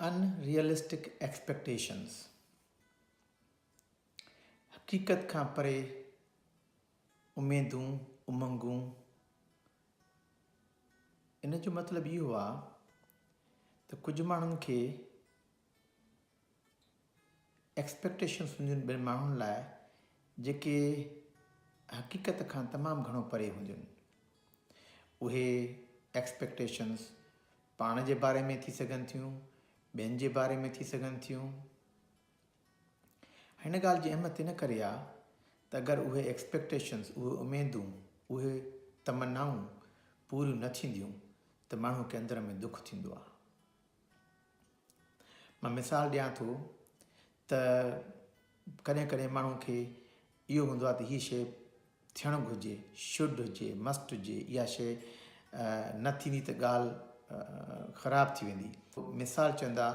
unrealistic expectations. हकीकत खां परे उमेदूं उमंगूं, इन जो मतिलबु इहो आहे त कुझु माण्हुनि खे एक्सपेक्टेशन्स हूंदियूं आहिनि ॿियनि माण्हुनि लाइ जेके हकीकत खां तमामु घणो परे हूंदियूं आहिनि। उहे एक्सपेक्टेशन्स पाण जे बारे में थी सघनि थियूं, ॿियनि जे बारे में थी सघनि थियूं। हिन ॻाल्हि जी अहमियत इन करे आहे त अगरि उहे एक्सपेक्टेशन्स, उहे उमेदूं, उहे तमन्नाऊं पूरियूं न थींदियूं त माण्हू खे अंदर में दुख थींदो आहे। मां मिसाल ॾियां थो त कॾहिं कॾहिं माण्हू खे इहो हूंदो आहे त हीअ शइ थियणु घुरिजे, शुड हुजे, मस्ट हुजे, इहा शइ न थींदी त ॻाल्हि ख़राबु थी वेंदी। मिसाल चवंदा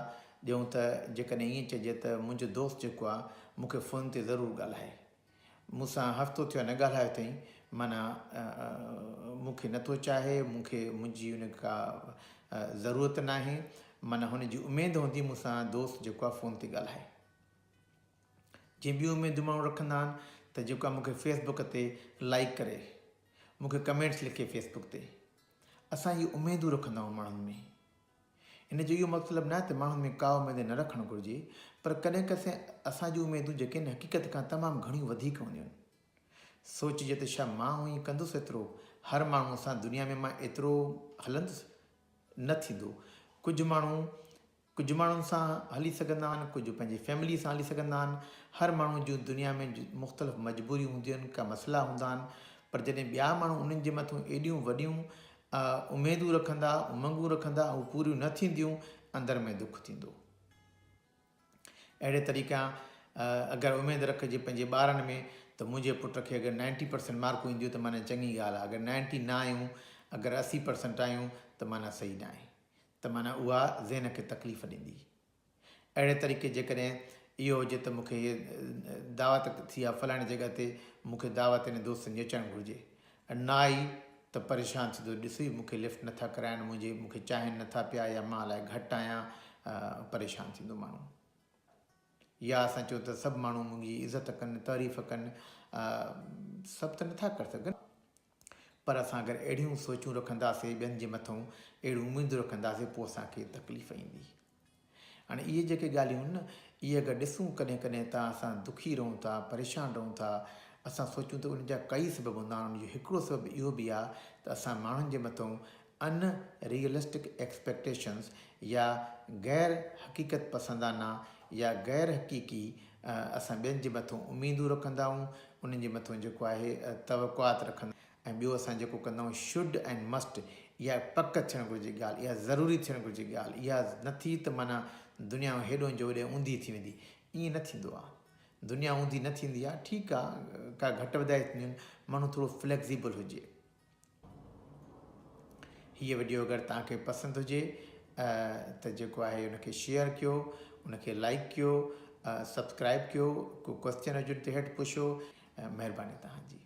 ॾियूं त जेकॾहिं ईअं चइजे त मुंहिंजो दोस्त जेको आहे मूंखे फ़ोन ते ज़रूरु ॻाल्हाए, मूंसां हफ़्तो थियो न ॻाल्हायो अथई, माना मूंखे नथो चाहे, मुंहिंजी उन का ज़रूरत न आहे, माना हुनजी उमेदु हूंदी मूंसां दोस्त जेको आहे फ़ोन ते ॻाल्हाए। जीअं ॿियूं उमेदूं माण्हू रखंदा आहिनि त जेको आहे मूंखे फेसबुक ते लाइक करे, मूंखे कमेंट्स लिखे फेसबुक ते। असां इहे उमेदूं रखंदा आहियूं माण्हुनि में। इन जो इहो मतिलबु न आहे त माण्हुनि में का उमेद न रखणु घुरिजे, पर कॾहिं कॾहिं असांजूं उमेदूं जेके आहिनि हक़ीक़त खां तमामु घणियूं वधीक हूंदियूं आहिनि। सोचिजे त छा मां ईअं कंदुसि एतिरो, हर माण्हूअ सां दुनिया में मां एतिरो हलंदुसि, न थींदो। कुझु माण्हुनि सां हली सघंदा आहिनि, कुझु पंहिंजी फैमिली सां हली सघंदा आहिनि। हर माण्हू जूं दुनिया में मुख़्तलिफ़ मजबूरियूं हूंदियूं आहिनि, का मसइला हूंदा आहिनि, पर जॾहिं ॿिया माण्हू उन्हनि जे मथां एॾियूं वॾियूं उमेदूं रखंदा, उमंगूं रखंदा, उहे पूरियूं न थींदियूं, अंदर में दुख थींदो। अहिड़े तरीक़ा अगरि उमेदु रखिजे पंहिंजे ॿारनि में त मुंहिंजे पुट खे अगरि 90% मार्कूं ईंदियूं त माना चङी ॻाल्हि आहे, अगरि 90 न आयूं, अगरि 80% आयूं त माना सही न आहे, त माना उहा ज़हन खे तकलीफ़ ॾींदी। अहिड़े तरीक़े जेकॾहिं इहो हुजे त मूंखे दावत थी आहे फलाणे जॻह ते, मूंखे दावत हिन दोस्तनि जी अचणु घुरिजे, न आई त परेशान थींदो, ॾिसी मूंखे लिफ्ट नथा कराइनि, मूंखे चाहिनि नथा पिया, या मां अलाए घटि आहियां, परेशान थींदो माण्हू। या असां चऊं त सभु माण्हू मुंहिंजी इज़त कनि, तारीफ़ कनि, सभु त नथा करे सघनि, पर असां अगरि अहिड़ियूं सोचूं रखंदासीं ॿियनि जे मथां, अहिड़ियूं उमेदूं रखंदासीं, पोइ असांखे तकलीफ़ ईंदी। हाणे इहे जेके ॻाल्हियूं आहिनि न, इहे अगरि ॾिसूं कॾहिं कॾहिं त असां दुखी रहूं था, परेशान रहूं था, असां सोचूं त उन जा कई सबब हूंदा आहिनि। उनजो हिकिड़ो सबबु इहो बि आहे त असां माण्हुनि जे मथां अनरियलिस्टिक एक्सपेक्टेशन्स या ग़ैर हक़ीक़त पसंदाना या ग़ैर हक़ीक़ी असां ॿियनि जे मथां उमेदूं रखंदा आहियूं, उन्हनि जे मथां जेको आहे तवक़ुआत रखंदा। ऐं ॿियो असां जेको कंदा आहियूं शुड ऐं मस्ट, इहा पक थियणु घुरिजे ॻाल्हि, इहा ज़रूरी थियणु घुरिजे ॻाल्हि, इहा न थी त माना दुनिया हेॾो जो होॾे ऊंधी थी वेंदी। ईअं न थींदो आहे, दुनिया ऊंधी न थींदी आहे। ठीकु आहे, का घटि वधाए थींदियूं आहिनि, माण्हू थोरो फ्लैक्सिबल हुजे। हीअ वीडियो अगरि तव्हांखे पसंदि हुजे त जेको आहे उनखे शेयर कयो, उनखे लाइक कयो, सब्सक्राइब कयो, को क्वेश्चन हुजे त हेठि पुछो। महिरबानी तव्हांजी।